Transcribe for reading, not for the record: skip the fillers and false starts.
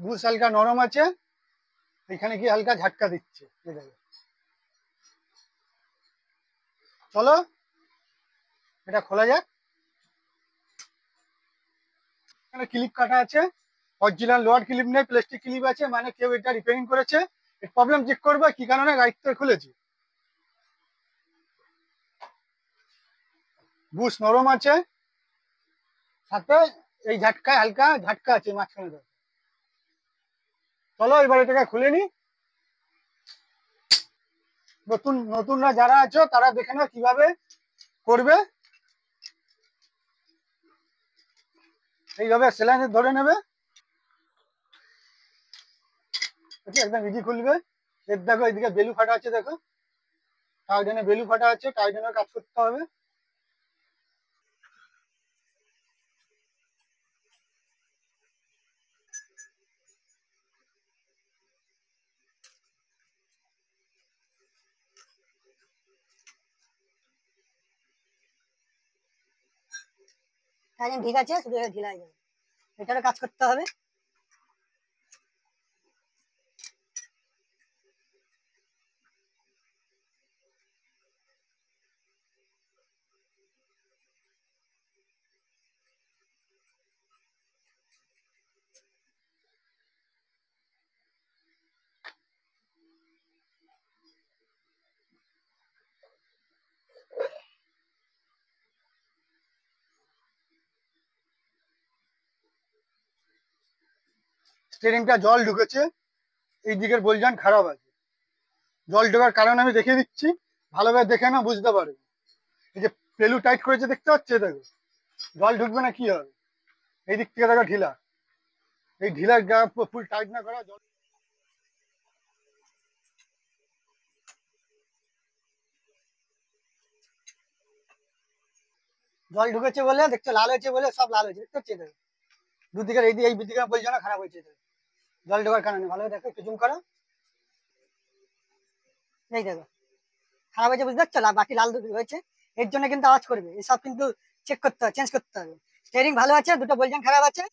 Bush হালকা নরম আছে, এখানে কি হালকা ঝাটকা দিচ্ছে। চলো এটা খোলা যাক। এখানে ক্লিপ কাটা আছে, অরিজিনাল লোয়ার ক্লিপ নেই, প্লাস্টিক ক্লিপ আছে, মানে কেউ এটা রিপেয়ারিং করেছে। প্রবলেম চেক করবে কি কারণে গাড়িতে খুলেছি। বুশ নরম আছে, সাথে এই ঝাটকায় হালকা ঝাটকা আছে মাঝখানে। চলো এবার এটাকে খুলে নি। নতুনরা যারা আছো তারা দেখে নাও কিভাবে করবে। এইভাবে সেলাইনে ধরে নেবে, একদম ইজি খুলবে। এর দেখো এইদিকে বেলু ফাটা আছে, দেখো টাইডেনে বেলু ফাটা আছে, টাইডেনের কাজ করতে হবে। টাইডেন ঠিক আছে, শুধু এটা ঢিলা হয়ে যাবে, এটারও কাজ করতে হবে। স্টিয়ারিংটা জল ঢুকেছে, এই দিকের বলজান খারাপ আছে। জল ঢোকার কারণ আমি দেখিয়ে দিচ্ছি, ভালোভাবে দেখে না বুঝতে পারবে। এই যে পেলু টাইট করেছে দেখতে পাচ্ছে, দেখো জল ঢুকবে না কি হবে। এই দিক থেকে দেখো ঢিলা, এই ঢিলার গা ফুল টাইট না করা জল। জল ঢুকেছে বলে দেখছো লাল হয়েছে, বলে সব লাল হয়েছে দেখতে পাচ্ছি। দেখো দুদিকের এই দিকে বলছো না খারাপ হয়েছে, জল ঢোকার কারণে। ভালো দেখো, একটু জুম করো, এই দেখো খারাপ হয়েছে বুঝতে পারছো, বাকি লাল হয়েছে। এর জন্য কিন্তু আওয়াজ করবে, এসব কিন্তু চেক করতে হবে, চেঞ্জ করতে হবে। স্টিয়ারিং ভালো আছে, দুটো বলছেন খারাপ আছে।